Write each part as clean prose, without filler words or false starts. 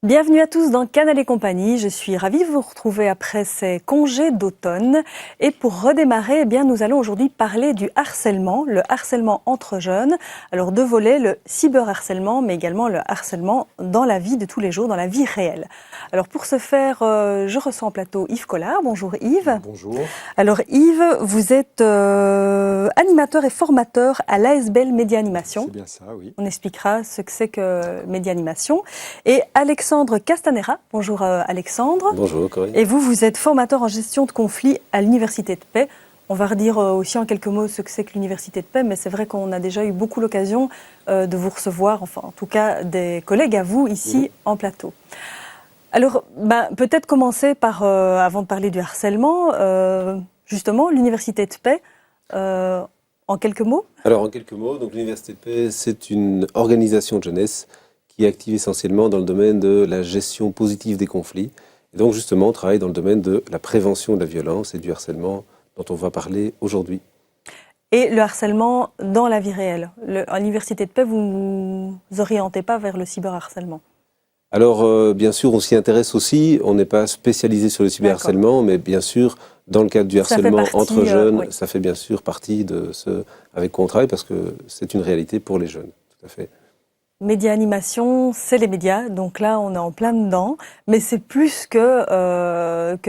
Bienvenue à tous dans Canal et compagnie. Je suis ravie de vous retrouver après ces congés d'automne. Et pour redémarrer, eh bien, nous allons aujourd'hui parler du harcèlement, le harcèlement entre jeunes. Alors deux volets, le cyberharcèlement, mais également le harcèlement dans la vie de tous les jours, dans la vie réelle. Alors pour ce faire, je reçois en plateau Yves Collard. Bonjour Yves. Bonjour. Alors Yves, vous êtes animateur et formateur à l'ASBL Média Animation. C'est bien ça, oui. On expliquera ce que c'est que Média Animation. Et Alexandre Castanera. Bonjour Alexandre. Bonjour Corinne. Et vous êtes formateur en gestion de conflits à l'Université de Paix. On va redire aussi en quelques mots ce que c'est que l'Université de Paix, mais c'est vrai qu'on a déjà eu beaucoup l'occasion de vous recevoir, enfin en tout cas des collègues à vous ici en plateau. Alors, peut-être commencer par, avant de parler du harcèlement, justement, l'Université de Paix, en quelques mots. Alors, en quelques mots, donc l'Université de Paix, c'est une organisation de jeunesse qui est active essentiellement dans le domaine de la gestion positive des conflits. Et donc, justement, on travaille dans le domaine de la prévention de la violence et du harcèlement dont on va parler aujourd'hui. Et le harcèlement dans la vie réelle. À l'Université de Paix, vous ne vous orientez pas vers le cyberharcèlement? Alors, bien sûr, on s'y intéresse aussi. On n'est pas spécialisé sur le cyberharcèlement, mais bien sûr, dans le cadre du harcèlement entre jeunes, oui. Ça fait bien sûr partie de ce avec quoi on travaille parce que c'est une réalité pour les jeunes, tout à fait. Média Animation, c'est les médias, donc là on est en plein dedans, mais c'est plus que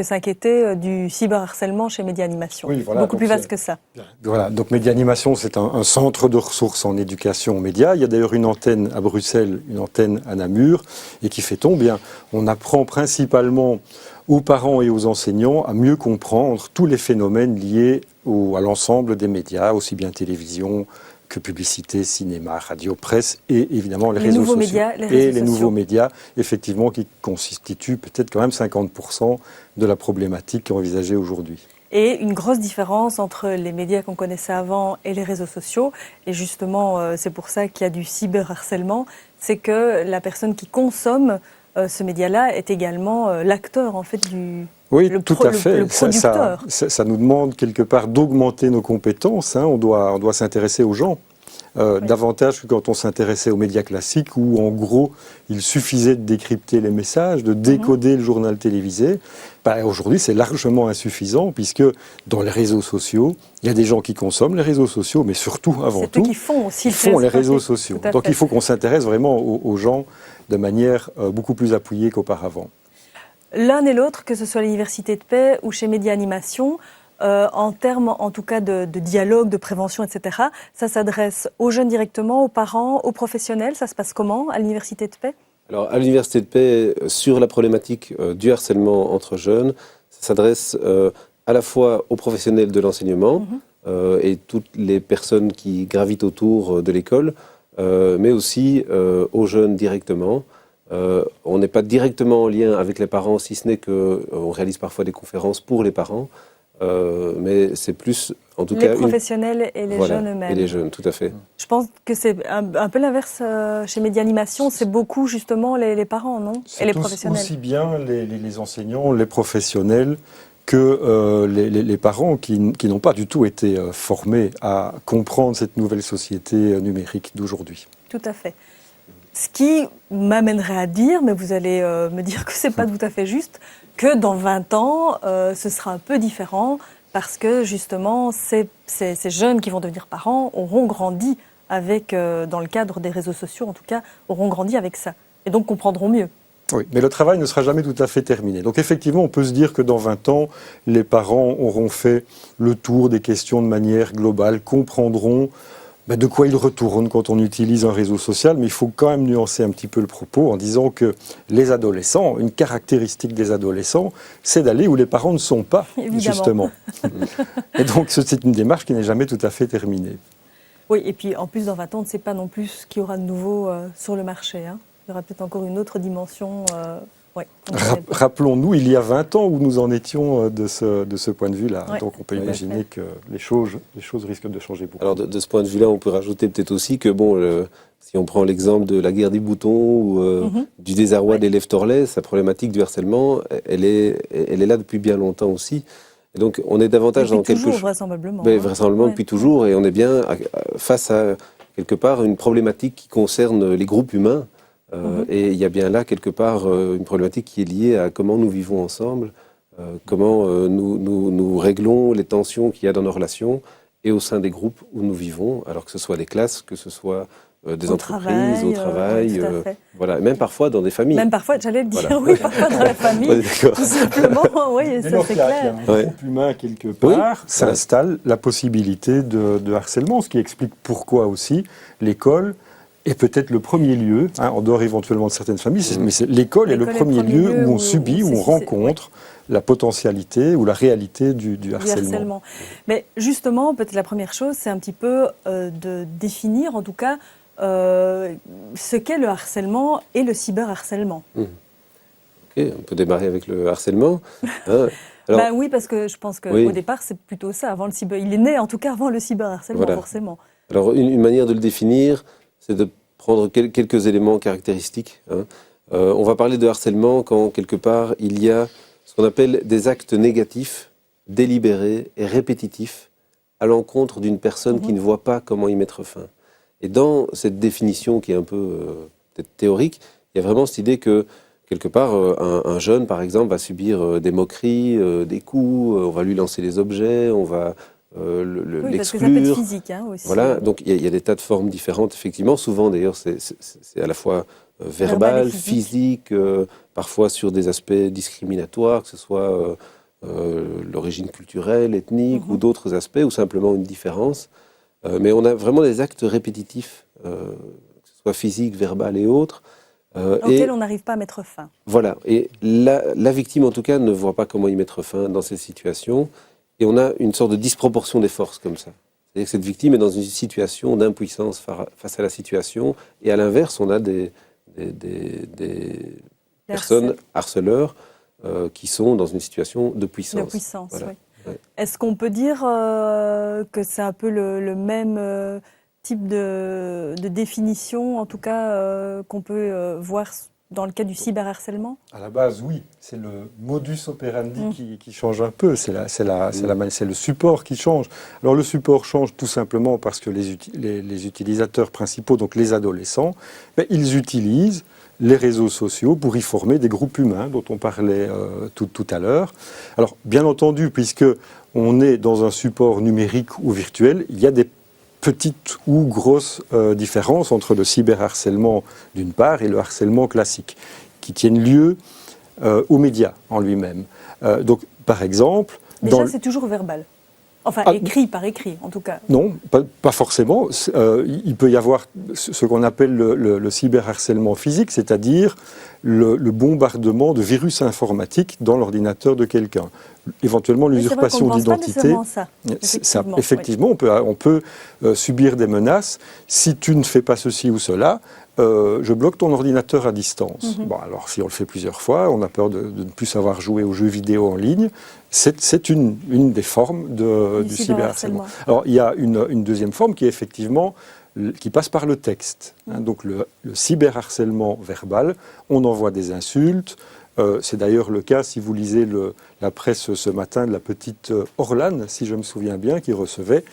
s'inquiéter du cyberharcèlement chez Média Animation. Oui, voilà, beaucoup plus vaste que ça. Voilà, donc Média Animation, c'est un centre de ressources en éducation aux médias. Il y a d'ailleurs une antenne à Bruxelles, une antenne à Namur, et qui fait-on bien, on apprend principalement aux parents et aux enseignants à mieux comprendre tous les phénomènes liés à l'ensemble des médias, aussi bien télévision que publicité, cinéma, radio, presse et évidemment les réseaux sociaux. Médias, les nouveaux médias, effectivement, qui constituent peut-être quand même 50% de la problématique envisagée aujourd'hui. Et une grosse différence entre les médias qu'on connaissait avant et les réseaux sociaux, et justement c'est pour ça qu'il y a du cyberharcèlement, c'est que la personne qui consomme ce média-là est également l'acteur en fait du... Oui, tout à fait. Le producteur. Ça nous demande quelque part d'augmenter nos compétences. On doit s'intéresser aux gens. Oui. Davantage que quand on s'intéressait aux médias classiques où, en gros, il suffisait de décrypter les messages, de décoder le journal télévisé. Aujourd'hui, c'est largement insuffisant puisque dans les réseaux sociaux, il y a des gens qui consomment les réseaux sociaux, mais surtout, avant tout, qui font aussi les réseaux sociaux. Donc il faut qu'on s'intéresse vraiment aux gens de manière beaucoup plus appuyée qu'auparavant. L'un et l'autre, que ce soit à l'Université de Paix ou chez Média Animation, en termes en tout cas de dialogue, de prévention, etc., ça s'adresse aux jeunes directement, aux parents, aux professionnels. Ça se passe comment à l'Université de Paix ? Alors à l'Université de Paix, sur la problématique du harcèlement entre jeunes, ça s'adresse à la fois aux professionnels de l'enseignement et toutes les personnes qui gravitent autour de l'école, mais aussi aux jeunes directement. On n'est pas directement en lien avec les parents, si ce n'est qu'on réalise parfois des conférences pour les parents, mais c'est plus, en tout cas... Les professionnels et les jeunes eux-mêmes. Et les jeunes, tout à fait. Je pense que c'est un peu l'inverse chez Média Animation, c'est beaucoup justement les parents, non ? Et les professionnels. Aussi bien les enseignants, les professionnels, que les parents qui n'ont pas du tout été formés à comprendre cette nouvelle société numérique d'aujourd'hui. Tout à fait. Ce qui m'amènerait à dire, mais vous allez me dire que c'est pas tout à fait juste, que dans 20 ans, ce sera un peu différent parce que justement, ces jeunes qui vont devenir parents auront grandi avec, dans le cadre des réseaux sociaux en tout cas, auront grandi avec ça et donc comprendront mieux. Oui, mais le travail ne sera jamais tout à fait terminé. Donc effectivement, on peut se dire que dans 20 ans, les parents auront fait le tour des questions de manière globale, comprendront de quoi il retourne quand on utilise un réseau social, mais il faut quand même nuancer un petit peu le propos en disant que les adolescents, une caractéristique des adolescents, c'est d'aller où les parents ne sont pas, Évidemment. justement. Et donc c'est une démarche qui n'est jamais tout à fait terminée. Oui, et puis en plus, dans 20 ans, on ne sait pas non plus ce qu'il y aura de nouveau sur le marché. Hein. Il y aura peut-être encore une autre dimension. Ouais, Rappelons-nous, il y a 20 ans où nous en étions de ce point de vue-là. Ouais. Donc on peut imaginer que les choses risquent de changer beaucoup. Alors de ce point de vue-là, on peut rajouter peut-être aussi que si on prend l'exemple de la guerre des boutons ou du désarroi des lèvres torlais, sa problématique du harcèlement, elle est là depuis bien longtemps aussi. Et donc on est davantage dans quelque chose. Vraisemblablement. Vraisemblablement depuis toujours, et on est bien face à quelque part une problématique qui concerne les groupes humains. Et il y a bien là, quelque part, une problématique qui est liée à comment nous vivons ensemble, comment nous réglons les tensions qu'il y a dans nos relations et au sein des groupes où nous vivons, alors que ce soit des classes, que ce soit des entreprises, au travail, voilà, et même parfois dans des familles. Même parfois, j'allais le dire, Voilà. oui, parfois dans la famille, tout simplement, oui, ça c'est clair. Il y a un groupe humain quelque part, s'installe la possibilité de harcèlement, ce qui explique pourquoi aussi l'école est peut-être le premier lieu, en dehors éventuellement de certaines familles, mais l'école est le premier lieu où on subit, où on rencontre la potentialité ou la réalité du harcèlement. Mais justement, peut-être la première chose, c'est un petit peu de définir, en tout cas, ce qu'est le harcèlement et le cyberharcèlement. Ok, on peut démarrer avec le harcèlement. Alors, oui, parce que je pense qu'au départ, c'est plutôt ça. Avant le il est né, en tout cas, avant le cyberharcèlement, forcément. Alors, une manière de le définir, c'est de prendre quelques éléments caractéristiques. On va parler de harcèlement quand, quelque part, il y a ce qu'on appelle des actes négatifs, délibérés et répétitifs à l'encontre d'une personne qui ne voit pas comment y mettre fin. Et dans cette définition qui est un peu peut-être théorique, il y a vraiment cette idée que, quelque part, un jeune, par exemple, va subir des moqueries, des coups, on va lui lancer des objets, on va l'exclure. Parce que ça peut être physique aussi. Voilà, donc il y a des tas de formes différentes, effectivement. Souvent, d'ailleurs, c'est à la fois verbal, physique, parfois sur des aspects discriminatoires, que ce soit l'origine culturelle, ethnique ou d'autres aspects, ou simplement une différence. Mais on a vraiment des actes répétitifs, que ce soit physique, verbal et autres. Auxquels on n'arrive pas à mettre fin. Voilà, et la victime, en tout cas, ne voit pas comment y mettre fin dans ces situations. Et on a une sorte de disproportion des forces comme ça. C'est-à-dire que cette victime est dans une situation d'impuissance face à la situation. Et à l'inverse, on a des personnes harceleurs qui sont dans une situation de puissance. De puissance, voilà. Oui. Ouais. Est-ce qu'on peut dire que c'est un peu le même type de définition, en tout cas, qu'on peut voir dans le cas du cyberharcèlement ? À la base, oui. C'est le modus operandi qui change un peu. C'est le support qui change. Alors le support change tout simplement parce que les utilisateurs principaux, donc les adolescents, ils utilisent les réseaux sociaux pour y former des groupes humains dont on parlait tout à l'heure. Alors bien entendu, puisque on est dans un support numérique ou virtuel, il y a des petites ou grosses différences entre le cyberharcèlement d'une part et le harcèlement classique, qui tiennent lieu aux médias en lui-même. Donc, par exemple... Déjà, c'est toujours verbal. Enfin, par écrit, en tout cas. Non, pas forcément. Il peut y avoir ce qu'on appelle le cyberharcèlement physique, c'est-à-dire le bombardement de virus informatiques dans l'ordinateur de quelqu'un. Éventuellement l'usurpation d'identité. Effectivement, on peut subir des menaces. Si tu ne fais pas ceci ou cela, je bloque ton ordinateur à distance. Bon, alors si on le fait plusieurs fois, on a peur de ne plus savoir jouer aux jeux vidéo en ligne. C'est une des formes du cyberharcèlement. Alors il y a une deuxième forme qui est effectivement qui passe par le texte. Donc le cyberharcèlement verbal, on envoie des insultes. C'est d'ailleurs le cas, si vous lisez la presse ce matin, de la petite Orlane, si je me souviens bien, qui recevait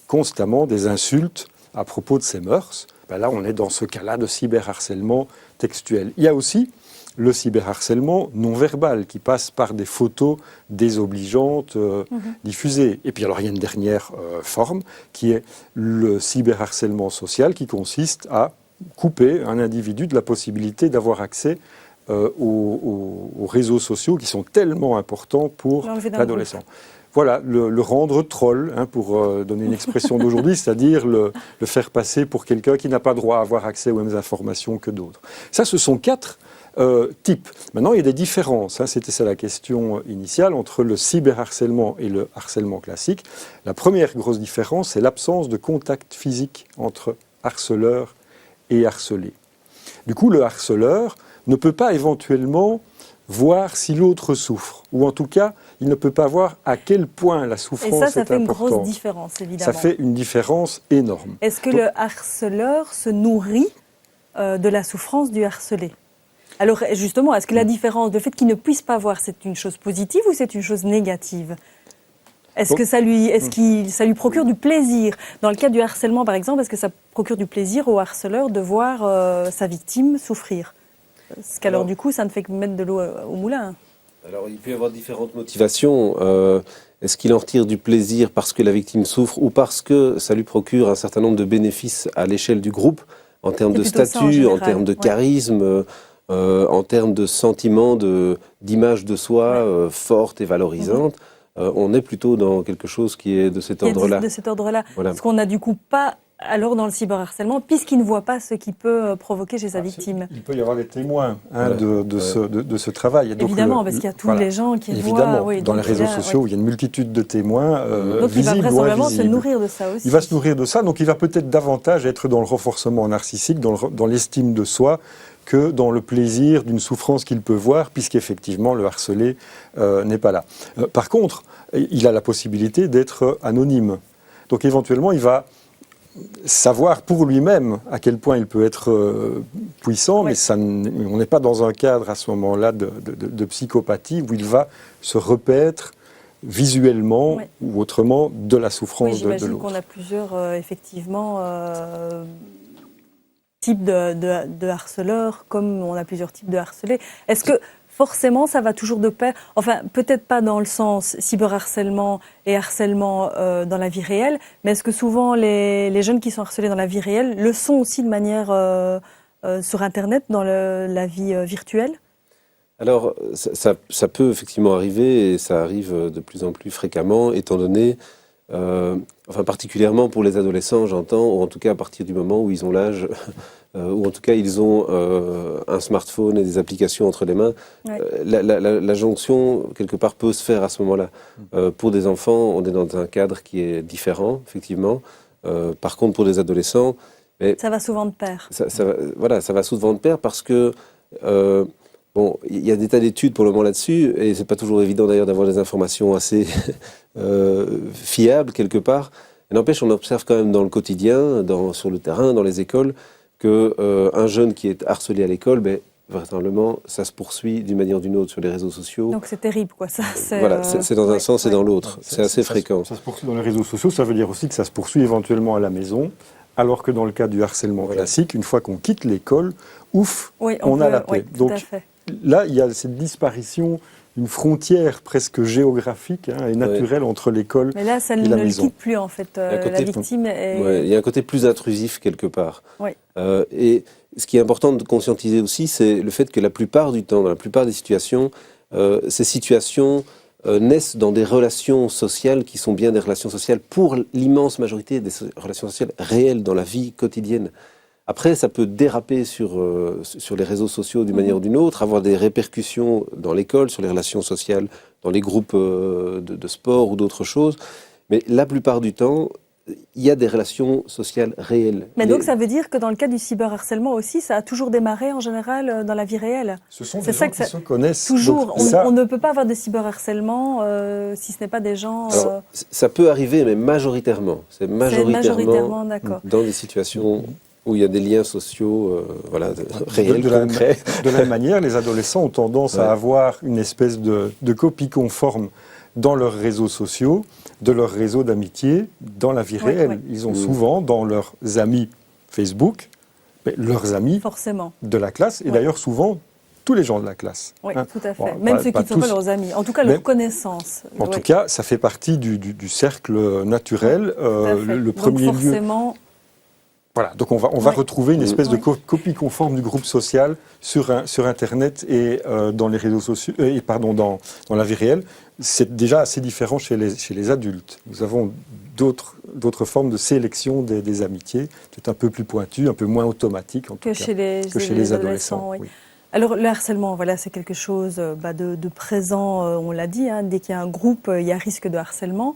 constamment des insultes à propos de ses mœurs. Là, on est dans ce cas-là de cyberharcèlement textuel. Il y a aussi le cyberharcèlement non verbal, qui passe par des photos désobligeantes diffusées. Et puis alors, il y a une dernière forme, qui est le cyberharcèlement social, qui consiste à couper un individu de la possibilité d'avoir accès aux réseaux sociaux qui sont tellement importants pour l'adolescent. Voilà, le rendre troll, pour donner une expression d'aujourd'hui, c'est-à-dire le faire passer pour quelqu'un qui n'a pas droit à avoir accès aux mêmes informations que d'autres. Ça, ce sont 4 types. Maintenant, il y a des différences. C'était ça la question initiale entre le cyberharcèlement et le harcèlement classique. La première grosse différence, c'est l'absence de contact physique entre harceleur et harcelé. Du coup, le harceleur ne peut pas éventuellement voir si l'autre souffre, ou en tout cas, il ne peut pas voir à quel point la souffrance est importante. Et ça fait une grosse différence, évidemment. Ça fait une différence énorme. Est-ce que le harceleur se nourrit de la souffrance du harcelé ? Alors justement, est-ce que la différence, le fait qu'il ne puisse pas voir, c'est une chose positive ou c'est une chose négative ? Est-ce que ça lui procure du plaisir ? Dans le cas du harcèlement, par exemple, est-ce que ça procure du plaisir au harceleur de voir sa victime souffrir ? Parce qu'alors, du coup, ça ne fait que mettre de l'eau au moulin. Alors, il peut y avoir différentes motivations. Est-ce qu'il en retire du plaisir parce que la victime souffre ou parce que ça lui procure un certain nombre de bénéfices à l'échelle du groupe, en termes de statut, en termes de charisme, en termes de sentiment, d'image de soi forte et valorisante. On est plutôt dans quelque chose qui est de cet ordre-là. De cet ordre-là. Voilà. Parce qu'on n'a du coup pas, alors dans le cyberharcèlement, puisqu'il ne voit pas ce qu'il peut provoquer chez sa victime. Il peut y avoir des témoins de ce travail. Et donc évidemment, parce qu'il y a tous les gens qui évidemment, voient... dans les réseaux sociaux, il y a une multitude de témoins donc il va visibles vraisemblablement ou invisibles. se nourrir de ça aussi. Il va se nourrir de ça, donc il va peut-être davantage être dans le renforcement narcissique, dans l'estime de soi, que dans le plaisir d'une souffrance qu'il peut voir, puisqu'effectivement le harcelé n'est pas là. Par contre, il a la possibilité d'être anonyme. Donc éventuellement, il va savoir pour lui-même à quel point il peut être puissant, mais on n'est pas dans un cadre à ce moment-là de psychopathie où il va se repaître visuellement ou autrement de la souffrance de l'autre. J'imagine qu'on a plusieurs, effectivement, types de harceleurs, comme on a plusieurs types de harcelés. Est-ce que forcément ça va toujours de pair ? Enfin, peut-être pas dans le sens cyberharcèlement et harcèlement dans la vie réelle, mais est-ce que souvent les jeunes qui sont harcelés dans la vie réelle le sont aussi de manière sur Internet, dans la vie virtuelle ? Alors, ça peut effectivement arriver, et ça arrive de plus en plus fréquemment, étant donné, particulièrement pour les adolescents, j'entends, ou en tout cas à partir du moment où ils ont l'âge, ou en tout cas ils ont un smartphone et des applications entre les mains, la jonction, quelque part, peut se faire à ce moment-là. Pour des enfants, on est dans un cadre qui est différent, effectivement. Par contre, pour des adolescents... ça va souvent de pair. Ça va souvent de pair parce que... il y a des tas d'études pour le moment là-dessus, et c'est pas toujours évident d'ailleurs d'avoir des informations assez fiables quelque part. Et n'empêche, on observe quand même dans le quotidien, sur le terrain, dans les écoles, qu'un jeune qui est harcelé à l'école, vraisemblablement, ça se poursuit d'une manière ou d'une autre sur les réseaux sociaux. Donc c'est terrible, quoi. Ça, c'est dans un sens et dans l'autre. C'est assez fréquent. Ça se poursuit dans les réseaux sociaux, ça veut dire aussi que ça se poursuit éventuellement à la maison. Alors que dans le cas du harcèlement classique, une fois qu'on quitte l'école, on a la paix. Donc là, il y a cette disparition, une frontière presque géographique et naturelle entre l'école et la maison. Mais là, ça ne le quitte plus, en fait. La victime il y a un côté plus intrusif, quelque part. Et ce qui est important de conscientiser aussi, c'est le fait que la plupart du temps, dans la plupart des situations, ces situations naissent dans des relations sociales qui sont bien des relations sociales pour l'immense majorité des relations sociales réelles dans la vie quotidienne. Après, ça peut déraper sur les réseaux sociaux d'une manière ou d'une autre, avoir des répercussions dans l'école, sur les relations sociales, dans les groupes de sport ou d'autres choses. Mais la plupart du temps, il y a des relations sociales réelles. Mais donc ça veut dire que dans le cas du cyberharcèlement aussi, ça a toujours démarré en général dans la vie réelle. Ce sont des gens qui se connaissent. Toujours. On ne peut pas avoir de cyberharcèlement si ce n'est pas des gens... Alors, ça peut arriver, mais majoritairement. C'est majoritairement dans des situations où il y a des liens sociaux réels, concrets. De la même manière, les adolescents ont tendance à avoir une espèce de copie conforme dans leurs réseaux sociaux, de leur réseau d'amitié, dans la vie réelle. Ils ont souvent, dans leurs amis Facebook, leurs amis de la classe, et d'ailleurs souvent tous les gens de la classe. Oui, tout à fait. Même ceux qui ne sont pas leurs amis. En tout cas, leurs connaissances. En tout cas, ça fait partie du cercle naturel. Le premier lieu... Voilà, donc on va retrouver une espèce de copie conforme du groupe social sur Internet et dans les réseaux sociaux, dans la vie réelle. C'est déjà assez différent chez les adultes. Nous avons d'autres formes de sélection des amitiés, peut-être un peu plus pointues, un peu moins automatiques en tout cas, que chez les adolescents. Oui. Alors le harcèlement, voilà, c'est quelque chose de présent, on l'a dit, hein, dès qu'il y a un groupe, il y a risque de harcèlement.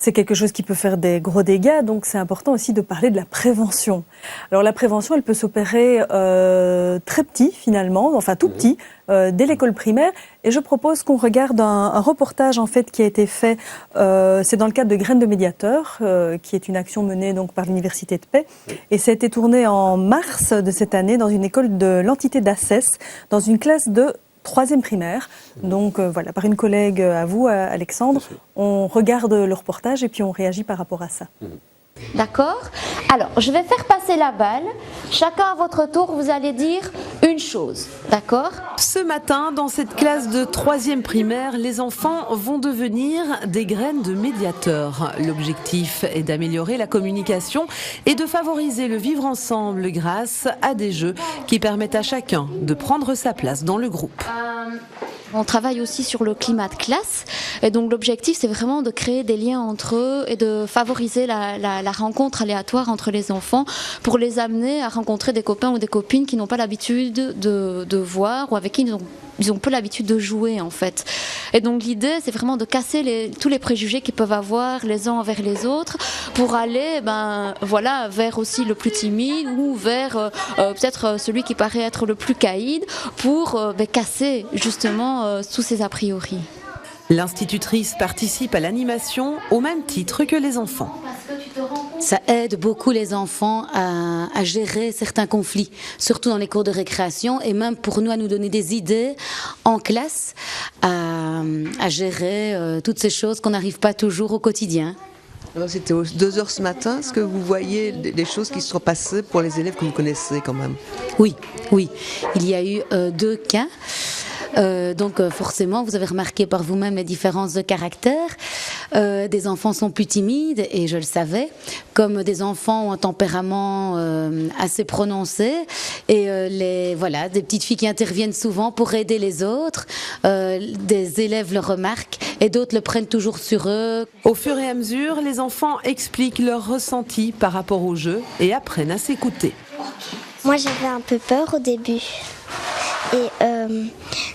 C'est quelque chose qui peut faire des gros dégâts, donc c'est important aussi de parler de la prévention. Alors la prévention, elle peut s'opérer très petit finalement, enfin tout petit, dès l'école primaire. Et je propose qu'on regarde un reportage en fait qui a été fait. C'est dans le cadre de Graines de médiateurs, qui est une action menée donc par l'Université de Paix. Et ça a été tourné en mars de cette année dans une école de l'entité d'Assès, dans une classe de 3e primaire, donc voilà, par une collègue à vous, Alexandre. On regarde le reportage et puis on réagit par rapport à ça. D'accord ? Alors, je vais faire passer la balle. Chacun à votre tour, vous allez dire une chose. D'accord ? Ce matin, dans cette classe de 3e primaire, les enfants vont devenir des graines de médiateurs. L'objectif est d'améliorer la communication et de favoriser le vivre ensemble grâce à des jeux qui permettent à chacun de prendre sa place dans le groupe. On travaille aussi sur le climat de classe et donc l'objectif c'est vraiment de créer des liens entre eux et de favoriser la rencontre aléatoire entre les enfants pour les amener à rencontrer des copains ou des copines qui n'ont pas l'habitude de voir ou avec qui ils ont peu l'habitude de jouer en fait. Et donc l'idée c'est vraiment de casser tous les préjugés qu'ils peuvent avoir les uns envers les autres pour aller vers aussi le plus timide ou vers peut-être celui qui paraît être le plus caïd pour casser justement tous ces a priori. L'institutrice participe à l'animation au même titre que les enfants. Ça aide beaucoup les enfants à gérer certains conflits, surtout dans les cours de récréation et même pour nous à nous donner des idées en classe à gérer toutes ces choses qu'on n'arrive pas toujours au quotidien. Alors, c'était aux 2h ce matin. Est-ce que vous voyez des choses qui se sont passées pour les élèves que vous connaissez quand même ? Oui. Il y a eu 2 cas. Donc forcément, vous avez remarqué par vous-même les différences de caractère. Des enfants sont plus timides, et je le savais, comme des enfants ont un tempérament assez prononcé. Et des petites filles qui interviennent souvent pour aider les autres. Des élèves le remarquent et d'autres le prennent toujours sur eux. Au fur et à mesure, les enfants expliquent leurs ressentis par rapport au jeu et apprennent à s'écouter. Moi, j'avais un peu peur au début. Et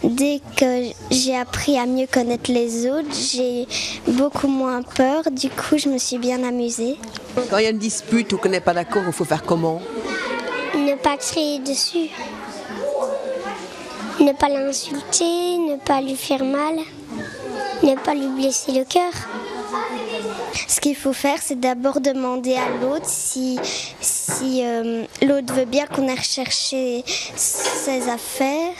dès que j'ai appris à mieux connaître les autres, j'ai beaucoup moins peur. Du coup, je me suis bien amusée. Quand il y a une dispute ou qu'on n'est pas d'accord, il faut faire comment ? Ne pas crier dessus. Ne pas l'insulter, ne pas lui faire mal, ne pas lui blesser le cœur. Ce qu'il faut faire, c'est d'abord demander à l'autre si l'autre veut bien qu'on aille rechercher ses affaires,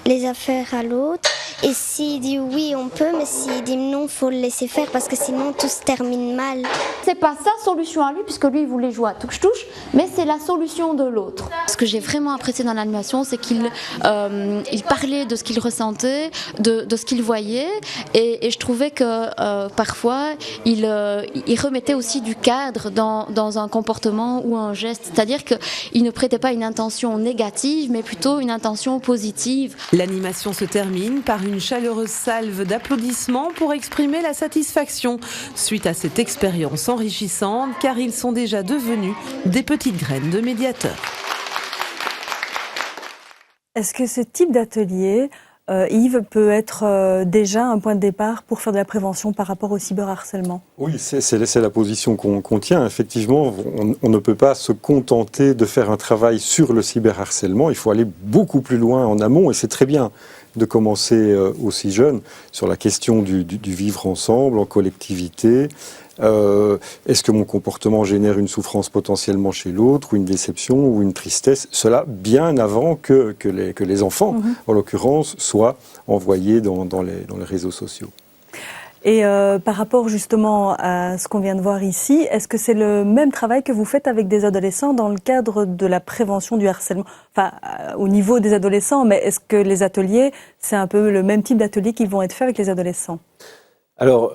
les affaires à l'autre. Et s'il dit oui, on peut, mais s'il dit non, il faut le laisser faire parce que sinon tout se termine mal. C'est pas sa solution à lui, puisque lui il voulait jouer à touche-touche, mais c'est la solution de l'autre. Ce que j'ai vraiment apprécié dans l'animation, c'est qu'il parlait de ce qu'il ressentait, de ce qu'il voyait, et je trouvais que parfois il remettait aussi du cadre dans un comportement ou un geste, c'est-à-dire qu'il ne prêtait pas une intention négative, mais plutôt une intention positive. L'animation se termine par une chaleureuse salve d'applaudissements pour exprimer la satisfaction suite à cette expérience enrichissante, car ils sont déjà devenus des petites graines de médiateurs. Est-ce que ce type d'atelier, Yves, peut être déjà un point de départ pour faire de la prévention par rapport au cyberharcèlement ? Oui, c'est la position qu'on tient. Effectivement, on ne peut pas se contenter de faire un travail sur le cyberharcèlement. Il faut aller beaucoup plus loin en amont, et c'est très bien de commencer aussi jeune sur la question du vivre ensemble, en collectivité. Est-ce que mon comportement génère une souffrance potentiellement chez l'autre, ou une déception, ou une tristesse ? Cela bien avant que les enfants, en l'occurrence, soient envoyés dans les réseaux sociaux. Et par rapport justement à ce qu'on vient de voir ici, est-ce que c'est le même travail que vous faites avec des adolescents dans le cadre de la prévention du harcèlement ? Enfin, au niveau des adolescents, mais est-ce que les ateliers, c'est un peu le même type d'ateliers qui vont être faits avec les adolescents ? Alors,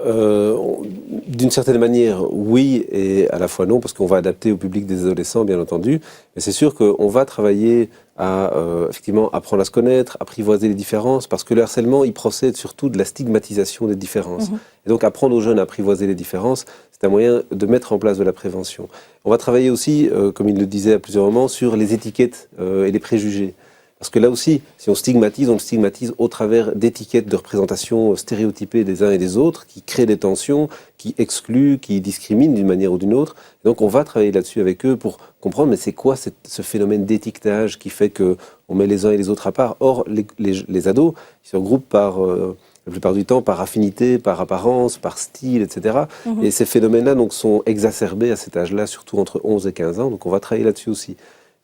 d'une certaine manière, oui, et à la fois non, parce qu'on va adapter au public des adolescents, bien entendu. Mais c'est sûr qu'on va travailler à, effectivement, apprendre à se connaître, apprivoiser les différences, parce que le harcèlement, il procède surtout de la stigmatisation des différences. Et donc, apprendre aux jeunes à apprivoiser les différences, c'est un moyen de mettre en place de la prévention. On va travailler aussi, comme il le disait à plusieurs moments, sur les étiquettes et les préjugés. Parce que là aussi, si on le stigmatise au travers d'étiquettes de représentation stéréotypées des uns et des autres, qui créent des tensions, qui excluent, qui discriminent d'une manière ou d'une autre. Et donc on va travailler là-dessus avec eux pour comprendre, mais c'est quoi ce phénomène d'étiquetage qui fait qu'on met les uns et les autres à part. Or, les ados, ils se regroupent par, la plupart du temps, par affinité, par apparence, par style, etc. Et ces phénomènes-là donc, sont exacerbés à cet âge-là, surtout entre 11 et 15 ans. Donc on va travailler là-dessus aussi.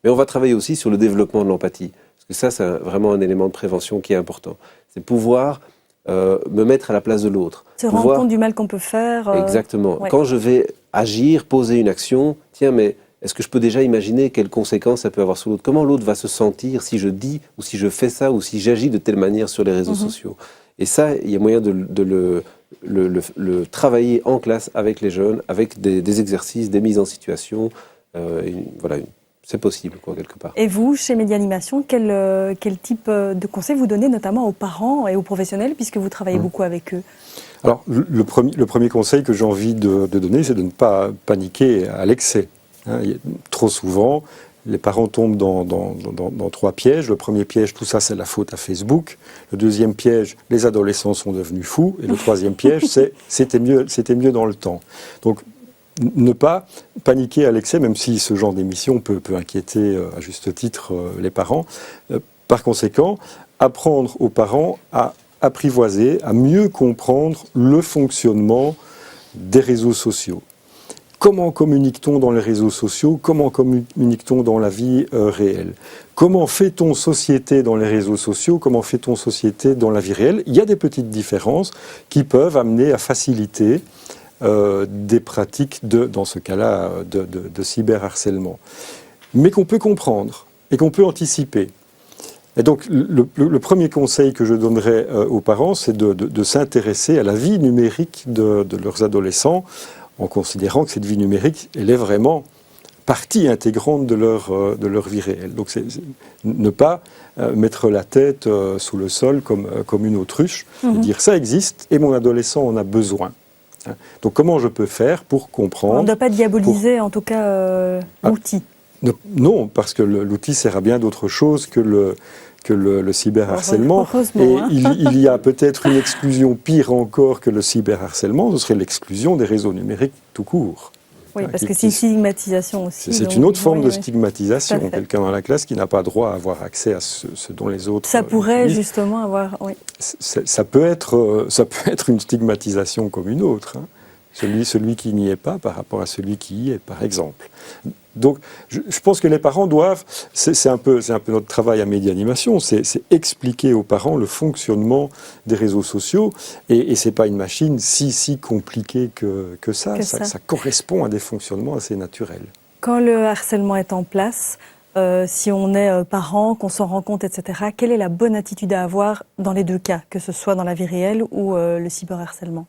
Mais on va travailler aussi sur le développement de l'empathie. Parce que ça, c'est vraiment un élément de prévention qui est important. C'est pouvoir me mettre à la place de l'autre. Se rendre compte du mal qu'on peut faire. Exactement. Ouais. Quand je vais agir, poser une action, tiens, mais est-ce que je peux déjà imaginer quelles conséquences ça peut avoir sur l'autre? Comment l'autre va se sentir si je dis, ou si je fais ça, ou si j'agis de telle manière sur les réseaux sociaux? Et ça, il y a moyen de le travailler en classe avec les jeunes, avec des exercices, des mises en situation. Voilà, c'est possible, quoi, quelque part. Et vous, chez Médianimation, quel type de conseils vous donnez notamment aux parents et aux professionnels, puisque vous travaillez beaucoup avec eux? Alors, le premier conseil que j'ai envie de donner, c'est de ne pas paniquer à l'excès. Trop souvent, les parents tombent dans trois pièges. Le premier piège, tout ça, c'est la faute à Facebook. Le deuxième piège, les adolescents sont devenus fous. Et le troisième piège, c'était mieux dans le temps. Donc, ne pas paniquer à l'excès, même si ce genre d'émission peut inquiéter à juste titre les parents. Par conséquent, apprendre aux parents à apprivoiser, à mieux comprendre le fonctionnement des réseaux sociaux. Comment communique-t-on dans les réseaux sociaux? Comment communique-t-on dans la vie réelle? Comment fait-on société dans les réseaux sociaux? Comment fait-on société dans la vie réelle? Il y a des petites différences qui peuvent amener à faciliter des pratiques dans ce cas-là, de cyberharcèlement. Mais qu'on peut comprendre et qu'on peut anticiper. Et donc, le premier conseil que je donnerais aux parents, c'est de s'intéresser à la vie numérique de leurs adolescents, en considérant que cette vie numérique, elle est vraiment partie intégrante de leur vie réelle. Donc, ne pas mettre la tête sous le sol comme une autruche, et dire ça existe et mon adolescent en a besoin. Donc comment je peux faire pour comprendre? On ne doit pas diaboliser en tout cas l'outil. Non, parce que l'outil sert à bien d'autres choses que le cyberharcèlement. Et il y a peut-être une exclusion pire encore que le cyberharcèlement, ce serait l'exclusion des réseaux numériques tout court. Oui, parce que c'est une stigmatisation aussi. C'est une autre forme de stigmatisation. Quelqu'un dans la classe qui n'a pas droit à avoir accès à ce dont les autres... Ça pourrait justement avoir... Oui. Ça peut être une stigmatisation comme une autre. Celui qui n'y est pas par rapport à celui qui y est, par exemple. Donc, je pense que les parents doivent... C'est un peu notre travail à Médianimation, c'est expliquer aux parents le fonctionnement des réseaux sociaux. Et ce n'est pas une machine si compliquée que ça. Ça correspond à des fonctionnements assez naturels. Quand le harcèlement est en place, si on est parent, qu'on s'en rend compte, etc., quelle est la bonne attitude à avoir dans les deux cas, que ce soit dans la vie réelle ou le cyberharcèlement?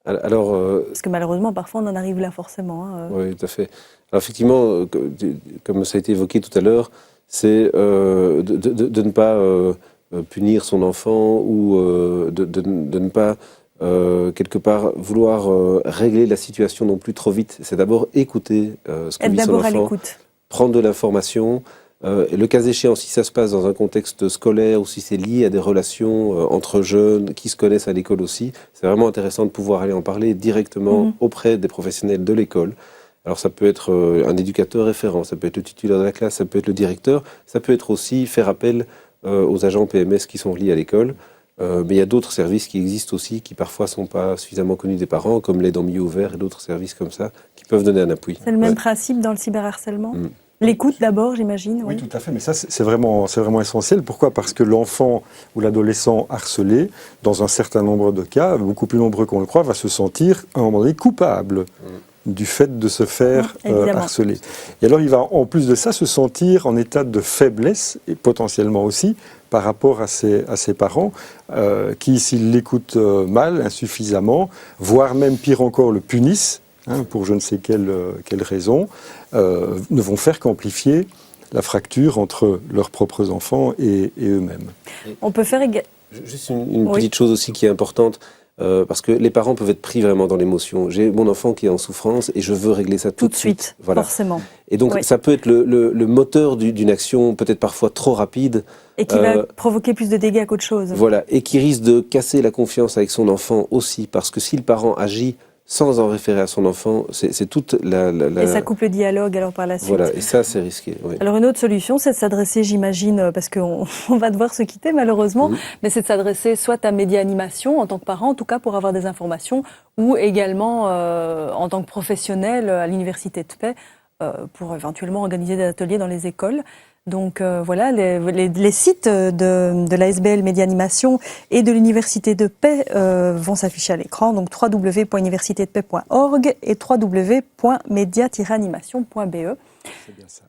Parce que malheureusement, parfois, on en arrive là forcément. Oui, tout à fait. Alors effectivement, comme ça a été évoqué tout à l'heure, c'est de ne pas punir son enfant ou de ne pas, quelque part, vouloir régler la situation non plus trop vite. C'est d'abord écouter ce que dit son enfant, prendre de l'information. Et le cas échéant, si ça se passe dans un contexte scolaire ou si c'est lié à des relations entre jeunes qui se connaissent à l'école aussi, c'est vraiment intéressant de pouvoir aller en parler directement auprès des professionnels de l'école. Alors ça peut être un éducateur référent, ça peut être le titulaire de la classe, ça peut être le directeur, ça peut être aussi faire appel aux agents PMS qui sont liés à l'école. Mais il y a d'autres services qui existent aussi, qui parfois ne sont pas suffisamment connus des parents, comme l'aide en milieu ouvert et d'autres services comme ça, qui peuvent donner un appui. C'est le même principe dans le cyberharcèlement? L'écoute d'abord, j'imagine. Oui, tout à fait. Mais ça, c'est vraiment essentiel. Pourquoi? Parce que l'enfant ou l'adolescent harcelé, dans un certain nombre de cas, beaucoup plus nombreux qu'on le croit, va se sentir, à un moment donné, coupable du fait de se faire harceler. Et alors, il va, en plus de ça, se sentir en état de faiblesse, et potentiellement aussi, par rapport à ses parents, qui, s'ils l'écoutent mal, insuffisamment, voire même pire encore, le punissent, pour je ne sais quelle raison, ne vont faire qu'amplifier la fracture entre leurs propres enfants et eux-mêmes. On peut faire juste une petite chose aussi qui est importante, parce que les parents peuvent être pris vraiment dans l'émotion. J'ai mon enfant qui est en souffrance et je veux régler ça tout de suite. Voilà. Forcément. Et donc ça peut être le moteur d'une action peut-être parfois trop rapide. Et qui va provoquer plus de dégâts qu'autre chose. Voilà, et qui risque de casser la confiance avec son enfant aussi, parce que si le parent agit sans en référer à son enfant, c'est toute la... Et ça coupe le dialogue alors par la suite. Voilà, et ça c'est risqué. Oui. Alors une autre solution, c'est de s'adresser, j'imagine, parce qu'on va devoir se quitter malheureusement, mais c'est de s'adresser soit à Média Animation en tant que parent, en tout cas pour avoir des informations, ou également en tant que professionnel à l'Université de Paix, pour éventuellement organiser des ateliers dans les écoles. Donc voilà, les sites de l'ASBL Média Animation et de l'Université de Paix vont s'afficher à l'écran, donc www.universitédepaix.org et www.media-animation.be. C'est bien ça.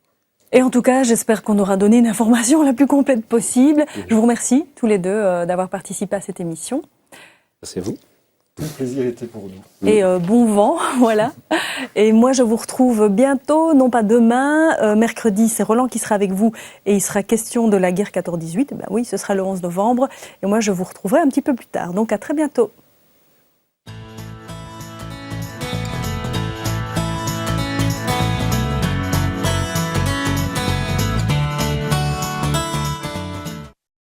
Et en tout cas, j'espère qu'on aura donné une information la plus complète possible. Je vous remercie tous les deux d'avoir participé à cette émission. C'est vous. Tout le plaisir était pour nous. Et bon vent, voilà. Et moi, je vous retrouve bientôt, non pas demain, mercredi, c'est Roland qui sera avec vous et il sera question de la guerre 14-18. Ben oui, ce sera le 11 novembre. Et moi, je vous retrouverai un petit peu plus tard. Donc, à très bientôt.